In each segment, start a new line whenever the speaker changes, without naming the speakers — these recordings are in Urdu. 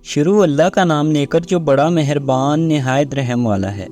شروع اللہ کا نام لے کر جو بڑا مہربان نہایت رحم والا ہے۔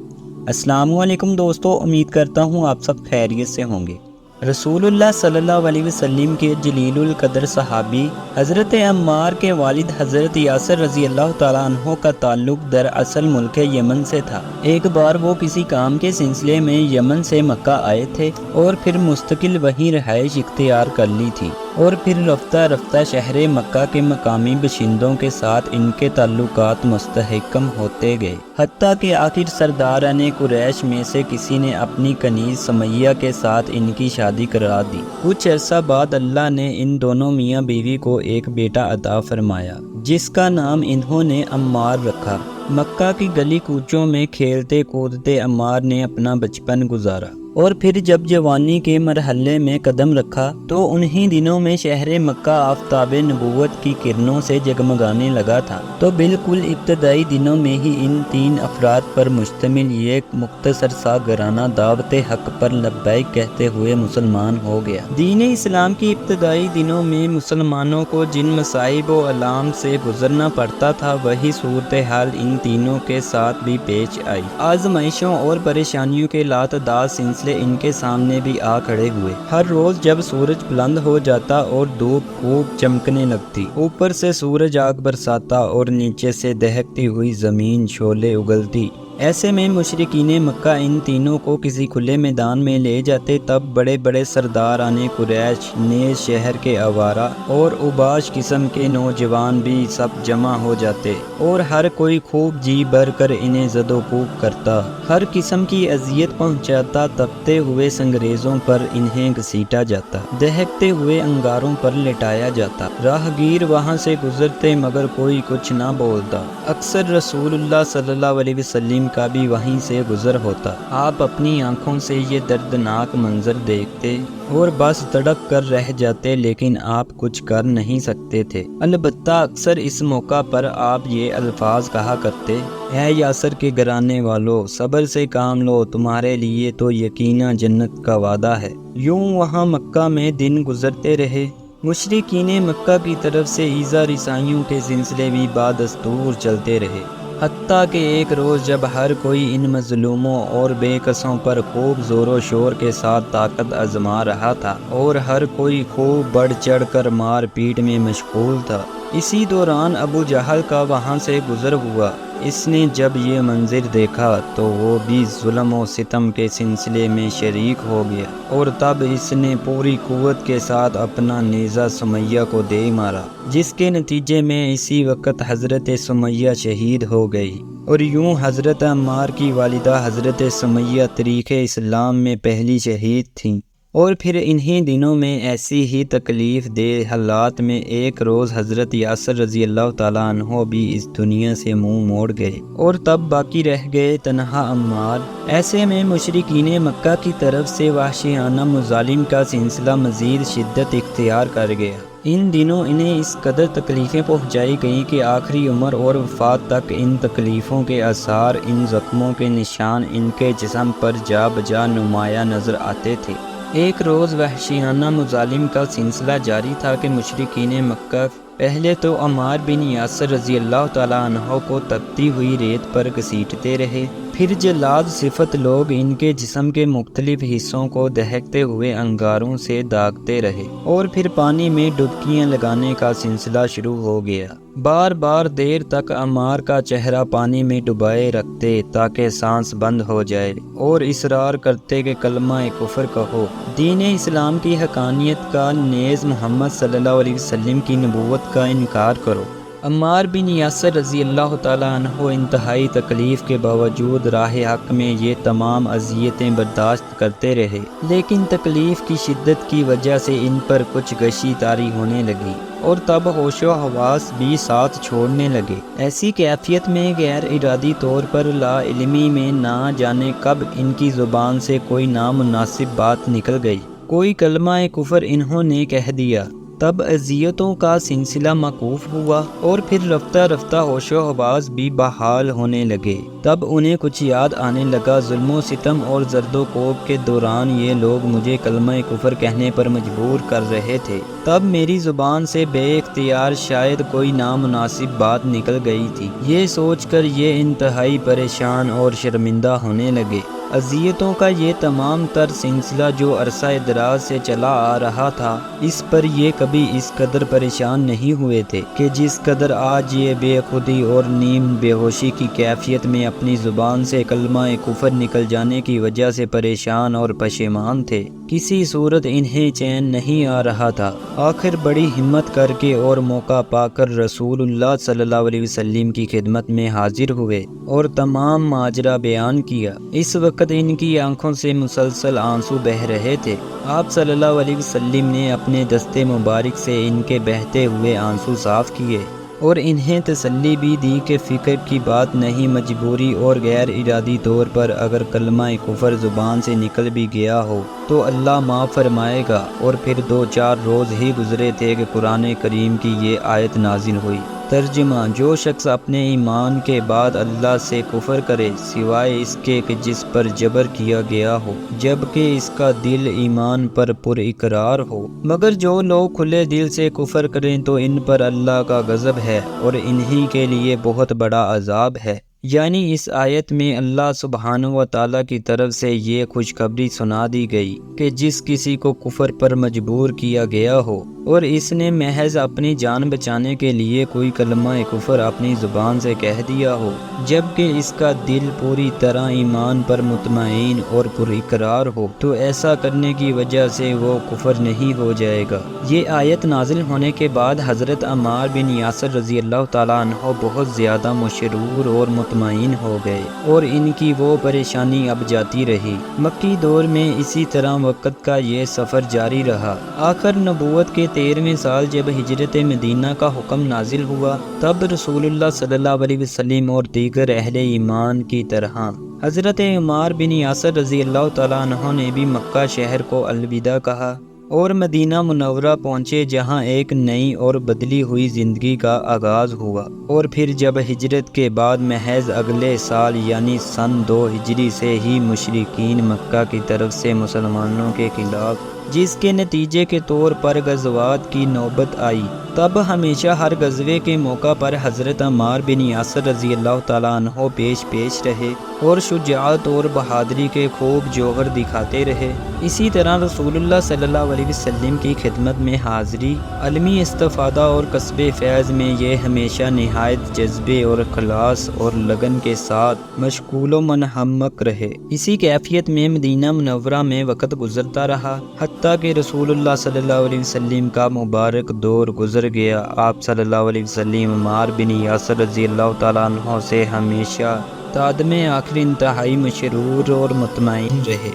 السلام علیکم دوستو، امید کرتا ہوں آپ سب خیریت سے ہوں گے۔ رسول اللہ صلی اللہ علیہ وسلم کے جلیل القدر صحابی حضرت عمار کے والد حضرت یاسر رضی اللہ تعالیٰ عنہ کا تعلق دراصل ملک یمن سے تھا۔ ایک بار وہ کسی کام کے سلسلے میں یمن سے مکہ آئے تھے اور پھر مستقل وہیں رہائش اختیار کر لی تھی، اور پھر رفتہ رفتہ شہر مکہ کے مقامی باشندوں کے ساتھ ان کے تعلقات مستحکم ہوتے گئے، حتیٰ کہ آخر سرداران قریش میں سے کسی نے اپنی کنیز سمیہ کے ساتھ ان کی شادی کرا دی۔ کچھ عرصہ بعد اللہ نے ان دونوں میاں بیوی کو ایک بیٹا عطا فرمایا، جس کا نام انہوں نے عمار رکھا۔ مکہ کی گلی کوچوں میں کھیلتے کودتے عمار نے اپنا بچپن گزارا، اور پھر جب جوانی کے مرحلے میں قدم رکھا تو انہی دنوں میں شہر مکہ آفتاب نبوت کی کرنوں سے جگمگانے لگا تھا۔ تو بالکل ابتدائی دنوں میں ہی ان تین افراد پر مشتمل یہ مختصر سا گھرانہ دعوت حق پر لبیک کہتے ہوئے مسلمان ہو گیا۔ دین اسلام کی ابتدائی دنوں میں مسلمانوں کو جن مصائب و آلام سے گزرنا پڑتا تھا، وہی صورتحال ان تینوں کے ساتھ بھی پیش آئی۔ آزمائشوں اور پریشانیوں کے لاتعداد سلسلے ان کے سامنے بھی آ کھڑے ہوئے۔ ہر روز جب سورج بلند ہو جاتا اور دھوپ خوب چمکنے لگتی، اوپر سے سورج آگ برساتا اور نیچے سے دہکتی ہوئی زمین شعلے اگلتی، ایسے میں مشرکین مکہ ان تینوں کو کسی کھلے میدان میں لے جاتے، تب بڑے بڑے سرداران قریش، نیز شہر کے آوارہ اور اوباش قسم کے نوجوان بھی سب جمع ہو جاتے، اور ہر کوئی خوب جی بھر کر انہیں زد و کوب کرتا، ہر قسم کی اذیت پہنچاتا، تپتے ہوئے سنگریزوں پر انہیں گھسیٹا جاتا، دہکتے ہوئے انگاروں پر لٹایا جاتا۔ راہگیر وہاں سے گزرتے مگر کوئی کچھ نہ بولتا۔ اکثر رسول اللہ صلی اللہ علیہ وسلم کا بھی وہیں سے گزر ہوتا۔ آپ اپنی آنکھوں سے یہ دردناک منظر دیکھتے اور بس تڑپ کر رہ جاتے، لیکن آپ کچھ کر نہیں سکتے تھے۔ البتہ اکثر اس موقع پر آپ یہ الفاظ کہا کرتے: اے یاسر کے گھرانے والو، صبر سے کام لو، تمہارے لیے تو یقیناً جنت کا وعدہ ہے۔ یوں وہاں مکہ میں دن گزرتے رہے۔ مشرکین مکہ کی طرف سے ایذا رسائیوں کے سلسلے بھی بدستور چلتے رہے، حتیٰ کہ ایک روز جب ہر کوئی ان مظلوموں اور بے کسوں پر خوب زور و شور کے ساتھ طاقت آزما رہا تھا، اور ہر کوئی خوب بڑھ چڑھ کر مار پیٹ میں مشغول تھا، اسی دوران ابو جہل کا وہاں سے گزر ہوا۔ اس نے جب یہ منظر دیکھا تو وہ بھی ظلم و ستم کے سلسلے میں شریک ہو گیا، اور تب اس نے پوری قوت کے ساتھ اپنا نیزہ سمیہ کو دے مارا، جس کے نتیجے میں اسی وقت حضرت سمیہ شہید ہو گئی۔ اور یوں حضرت عمار کی والدہ حضرت سمیہ تاریخ اسلام میں پہلی شہید تھیں۔ اور پھر انہی دنوں میں ایسی ہی تکلیف دہ حالات میں ایک روز حضرت یاسر رضی اللہ تعالیٰ عنہ بھی اس دنیا سے منہ موڑ گئے، اور تب باقی رہ گئے تنہا عمار۔ ایسے میں مشرکین مکہ کی طرف سے وحشیانہ مظالم کا سلسلہ مزید شدت اختیار کر گیا۔ ان دنوں انہیں اس قدر تکلیفیں پہنچائی گئیں کہ آخری عمر اور وفات تک ان تکلیفوں کے آثار، ان زخموں کے نشان ان کے جسم پر جا بجا نمایاں نظر آتے تھے۔ ایک روز وحشیانہ مظالم کا سلسلہ جاری تھا کہ مشرکین مکہ پہلے تو عمار بن یاسر رضی اللہ تعالیٰ عنہ کو تپتی ہوئی ریت پر گھسیٹتے رہے، پھر جلاد صفت لوگ ان کے جسم کے مختلف حصوں کو دہکتے ہوئے انگاروں سے داغتے رہے، اور پھر پانی میں ڈبکیاں لگانے کا سلسلہ شروع ہو گیا۔ بار بار دیر تک عمار کا چہرہ پانی میں ڈبائے رکھتے تاکہ سانس بند ہو جائے، اور اصرار کرتے کہ کلمہ کفر کہو، دین اسلام کی حقانیت کا، نیز محمد صلی اللہ علیہ وسلم کی نبوت کا انکار کرو۔ عمار بن یاسر رضی اللہ تعالیٰ عنہ انتہائی تکلیف کے باوجود راہ حق میں یہ تمام اذیتیں برداشت کرتے رہے، لیکن تکلیف کی شدت کی وجہ سے ان پر کچھ غشی طاری ہونے لگی، اور تب ہوش و حواس بھی ساتھ چھوڑنے لگے۔ ایسی کیفیت میں غیر ارادی طور پر لا علمی میں نہ جانے کب ان کی زبان سے کوئی نامناسب بات نکل گئی، کوئی کلمہ کفر انہوں نے کہہ دیا، تب اذیتوں کا سلسلہ موقوف ہوا اور پھر رفتہ رفتہ ہوش و حواس بھی بحال ہونے لگے۔ تب انہیں کچھ یاد آنے لگا، ظلم و ستم اور زرد و کوب کے دوران یہ لوگ مجھے کلمہ کفر کہنے پر مجبور کر رہے تھے۔ تب میری زبان سے بے اختیار شاید کوئی نامناسب بات نکل گئی تھی۔ یہ سوچ کر یہ انتہائی پریشان اور شرمندہ ہونے لگے۔ اذیتوں کا یہ تمام تر سلسلہ جو عرصہ دراز سے چلا آ رہا تھا، اس پر یہ کبھی اس قدر پریشان نہیں ہوئے تھے کہ جس قدر آج یہ بے خودی اور نیم بے ہوشی کی کیفیت میں اپنی زبان سے کلمہ کفر نکل جانے کی وجہ سے پریشان اور پشیمان تھے۔ کسی صورت انہیں چین نہیں آ رہا تھا۔ آخر بڑی ہمت کر کے اور موقع پا کر رسول اللہ صلی اللہ علیہ وسلم کی خدمت میں حاضر ہوئے اور تمام ماجرا بیان کیا۔ اس وقت ان کی آنکھوں سے مسلسل آنسو بہہ رہے تھے۔ آپ صلی اللہ علیہ وسلم نے اپنے دستے مبارک سے ان کے بہتے ہوئے آنسو صاف کیے اور انہیں تسلی بھی دی کہ فکر کی بات نہیں، مجبوری اور غیر ارادی طور پر اگر کلمہ کفر زبان سے نکل بھی گیا ہو تو اللہ معاف فرمائے گا۔ اور پھر 2-4 روز ہی گزرے تھے کہ قرآن کریم کی یہ آیت نازل ہوئی۔ ترجمہ: جو شخص اپنے ایمان کے بعد اللہ سے کفر کرے سوائے اس کے کہ جس پر جبر کیا گیا ہو، جبکہ اس کا دل ایمان پر پر اقرار ہو، مگر جو لوگ کھلے دل سے کفر کریں تو ان پر اللہ کا غضب ہے اور انہی کے لیے بہت بڑا عذاب ہے۔ یعنی اس آیت میں اللہ سبحانہ و تعالیٰ کی طرف سے یہ خوشخبری سنا دی گئی کہ جس کسی کو کفر پر مجبور کیا گیا ہو اور اس نے محض اپنی جان بچانے کے لیے کوئی کلمہ کفر اپنی زبان سے کہہ دیا ہو، جبکہ اس کا دل پوری طرح ایمان پر مطمئن اور پر اقرار ہو، تو ایسا کرنے کی وجہ سے وہ کفر نہیں ہو جائے گا۔ یہ آیت نازل ہونے کے بعد حضرت عمار بن یاسر رضی اللہ تعالیٰ عنہ بہت زیادہ مشرور اور مطمئن ہو گئے اور ان کی وہ پریشانی اب جاتی رہی۔ مکی دور میں اسی طرح وقت کا یہ سفر جاری رہا۔ آخر نبوت کے 13ویں سال جب ہجرت مدینہ کا حکم نازل ہوا، تب رسول اللہ صلی اللہ علیہ وسلم اور دیگر اہل ایمان کی طرح حضرت عمار بن یاسر رضی اللہ تعالیٰ عنہ نے بھی مکہ شہر کو الوداع کہا اور مدینہ منورہ پہنچے، جہاں ایک نئی اور بدلی ہوئی زندگی کا آغاز ہوا۔ اور پھر جب ہجرت کے بعد محض اگلے سال یعنی سن 2 ہجری سے ہی مشرکین مکہ کی طرف سے مسلمانوں کے خلاف جس کے نتیجے کے طور پر غزوات کی نوبت آئی، تب ہمیشہ ہر غزوے کے موقع پر حضرت عمار بن یاسر رضی اللہ تعالیٰ عنہ پیش رہے اور شجاعت اور بہادری کے خوب جوہر دکھاتے رہے۔ اسی طرح رسول اللہ صلی اللہ علیہ وسلم کی خدمت میں حاضری، علمی استفادہ اور کسب فیض میں یہ ہمیشہ نہایت جذبے اور اخلاص اور لگن کے ساتھ مشغول و منہمک رہے۔ اسی کیفیت میں مدینہ منورہ میں وقت گزرتا رہا، حتیٰ کہ رسول اللہ صلی اللہ علیہ وسلم کا مبارک دور گزر گیا۔ آپ صلی اللہ علیہ وسلم عمار بن یاسر رضی اللہ تعالیٰ عنہ سے ہمیشہ تادم آخر انتہائی مشرور اور مطمئن رہے۔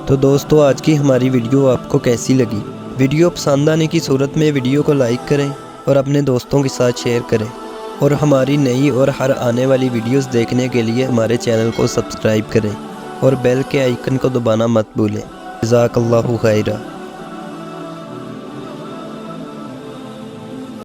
تو دوستو، آج کی ہماری ویڈیو آپ کو کیسی لگی؟ ویڈیو پسند آنے کی صورت میں ویڈیو کو لائک کریں اور اپنے دوستوں کے ساتھ شیئر کریں، اور ہماری نئی اور ہر آنے والی ویڈیوز دیکھنے کے لیے ہمارے چینل کو سبسکرائب کریں اور بیل کے آئیکن کو دبانا مت بھولیں۔ جزاک اللہ خیرہ۔